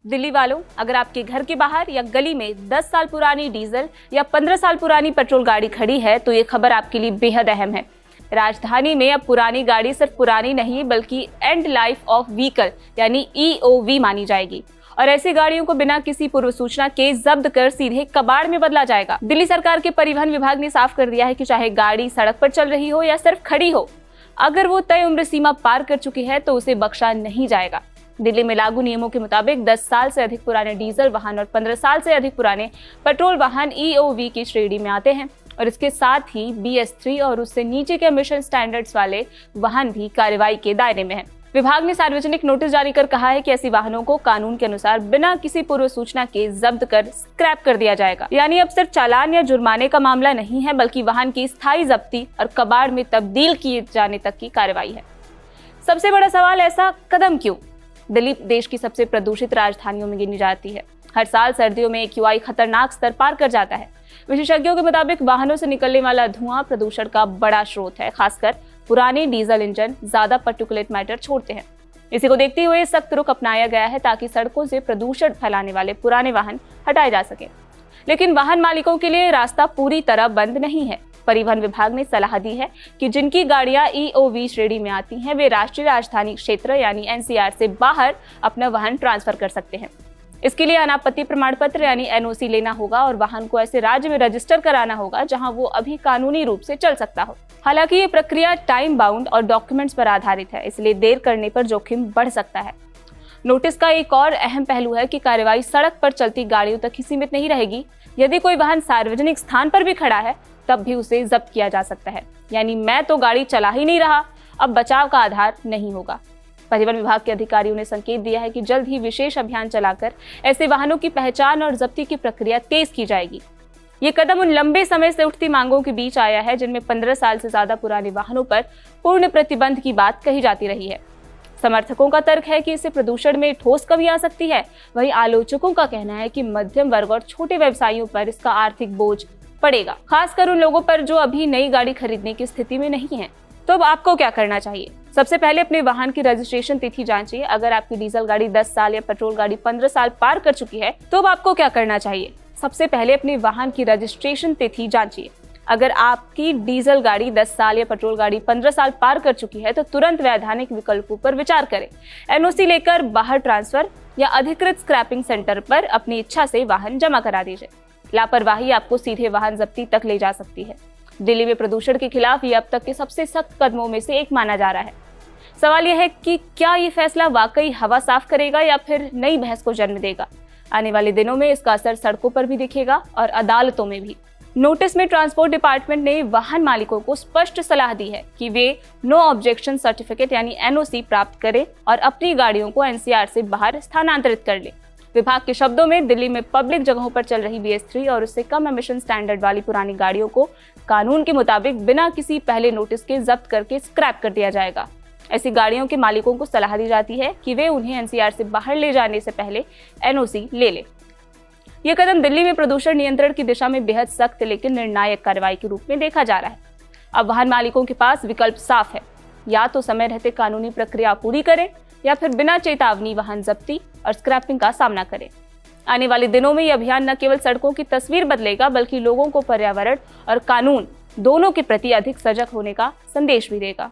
दिल्ली वालों, अगर आपके घर के बाहर या गली में 10 साल पुरानी डीजल या 15 साल पुरानी पेट्रोल गाड़ी खड़ी है तो ये खबर आपके लिए बेहद अहम है। राजधानी में अब पुरानी गाड़ी सिर्फ पुरानी नहीं बल्कि एंड लाइफ ऑफ व्हीकल यानी EOV मानी जाएगी और ऐसी गाड़ियों को बिना किसी पूर्व सूचना के जब्त कर सीधे कबाड़ में बदला जाएगा। दिल्ली सरकार के परिवहन विभाग ने साफ कर दिया है कि चाहे गाड़ी सड़क पर चल रही हो या सिर्फ खड़ी हो, अगर वो तय उम्र सीमा पार कर चुकी है तो उसे बख्शा नहीं जाएगा। दिल्ली में लागू नियमों के मुताबिक 10 साल से अधिक पुराने डीजल वाहन और 15 साल से अधिक पुराने पेट्रोल वाहन EOV की श्रेणी में आते हैं और इसके साथ ही BS3 और उससे नीचे के एमिशन स्टैंडर्ड्स वाले वाहन भी कार्रवाई के दायरे में हैं। विभाग ने सार्वजनिक नोटिस जारी कर कहा है कि ऐसी वाहनों को कानून के अनुसार बिना किसी पूर्व सूचना के जब्त कर स्क्रैप कर दिया जाएगा। यानी अब सिर्फ चालान या जुर्माने का मामला नहीं है बल्कि वाहन की स्थायी जब्ती और कबाड़ में तब्दील किए जाने तक की कार्रवाई है। सबसे बड़ा सवाल, ऐसा कदम क्यों? दिल्ली देश की सबसे प्रदूषित राजधानियों में गिनी जाती है। हर साल सर्दियों में AQI खतरनाक स्तर पार कर जाता है। विशेषज्ञों के मुताबिक वाहनों से निकलने वाला धुआं प्रदूषण का बड़ा स्रोत है। खासकर पुराने डीजल इंजन ज्यादा पार्टिकुलेट मैटर छोड़ते हैं। इसी को देखते हुए सख्त रुख अपनाया गया है ताकि सड़कों से प्रदूषण फैलाने वाले पुराने वाहन हटाए जा सके। लेकिन वाहन मालिकों के लिए रास्ता पूरी तरह बंद नहीं है। परिवहन विभाग ने सलाह दी है कि जिनकी गाड़ियां EOV श्रेणी में आती हैं वे राष्ट्रीय राजधानी क्षेत्र यानी NCR से बाहर अपना वाहन ट्रांसफर कर सकते हैं। इसके लिए अनापत्ति प्रमाण पत्र यानी NOC लेना होगा और वाहन को ऐसे राज्य में रजिस्टर कराना होगा जहां वो अभी कानूनी रूप से चल सकता हो। हालांकि ये प्रक्रिया टाइम बाउंड और डॉक्यूमेंट्स पर आधारित है, इसलिए देर करने पर जोखिम बढ़ सकता है। नोटिस का एक और अहम पहलू है कि कार्रवाई सड़क पर चलती गाड़ियों तक ही सीमित नहीं रहेगी। यदि कोई वाहन सार्वजनिक स्थान पर भी खड़ा है तब भी उसे जब्त किया जा सकता है। यानी मैं तो गाड़ी चला ही नहीं रहा, अब बचाव का आधार नहीं होगा। परिवहन विभाग के अधिकारियों ने संकेत दिया है कि जल्द ही विशेष अभियान चलाकर ऐसे वाहनों की पहचान और जब्ती की प्रक्रिया तेज की जाएगी। ये कदम उन लंबे समय से उठती मांगों के बीच आया है जिनमें 15 साल से ज्यादा पुराने वाहनों पर पूर्ण प्रतिबंध की बात कही जाती रही है। समर्थकों का तर्क है कि इससे प्रदूषण में ठोस कमी आ सकती है। वहीं आलोचकों का कहना है कि मध्यम वर्ग और छोटे व्यवसायियों पर इसका आर्थिक बोझ पड़ेगा, खासकर उन लोगों पर जो अभी नई गाड़ी खरीदने की स्थिति में नहीं है। तो अब आपको क्या करना चाहिए? सबसे पहले अपने वाहन की रजिस्ट्रेशन तिथि जांचिए। अगर आपकी डीजल गाड़ी 10 साल या पेट्रोल गाड़ी 15 साल पार कर चुकी है तो अब आपको क्या करना चाहिए? सबसे पहले अपने वाहन की रजिस्ट्रेशन तिथि जांचिए। अगर आपकी डीजल गाड़ी 10 साल या पेट्रोल गाड़ी 15 साल पार कर चुकी है तो तुरंत वैधानिक विकल्पों पर विचार करें। NOC लेकर बाहर ट्रांसफर या अधिकृत स्क्रैपिंग सेंटर पर अपनी इच्छा से वाहन जमा करा दीजिए। लापरवाही आपको सीधे वाहन जब्ती तक ले जा सकती है। दिल्ली में प्रदूषण के खिलाफ ये अब तक के सबसे सख्त कदमों में से एक माना जा रहा है। सवाल यह है कि क्या ये फैसला वाकई हवा साफ करेगा या फिर नई बहस को जन्म देगा? आने वाले दिनों में इसका असर सड़कों पर भी दिखेगा और अदालतों में भी। नोटिस में ट्रांसपोर्ट डिपार्टमेंट ने वाहन मालिकों को स्पष्ट सलाह दी है कि वे नो ऑब्जेक्शन सर्टिफिकेट यानी NOC प्राप्त करें और अपनी गाड़ियों को NCR से बाहर स्थानांतरित कर लें। विभाग के शब्दों में दिल्ली में पब्लिक जगहों पर चल रही BS3 और उससे कम एमिशन स्टैंडर्ड वाली पुरानी गाड़ियों को कानून के मुताबिक बिना किसी पहले नोटिस के जब्त करके स्क्रैप कर दिया जाएगा। ऐसी गाड़ियों के मालिकों को सलाह दी जाती है कि वे उन्हें NCR से बाहर ले जाने से पहले NOC ले लें। यह कदम दिल्ली में प्रदूषण नियंत्रण की दिशा में बेहद सख्त लेकिन निर्णायक कार्रवाई के रूप में देखा जा रहा है। अब वाहन मालिकों के पास विकल्प साफ है, या तो समय रहते कानूनी प्रक्रिया पूरी करें या फिर बिना चेतावनी वाहन जब्ती और स्क्रैपिंग का सामना करें। आने वाले दिनों में यह अभियान न केवल सड़कों की तस्वीर बदलेगा बल्कि लोगों को पर्यावरण और कानून दोनों के प्रति अधिक सजग होने का संदेश भी देगा।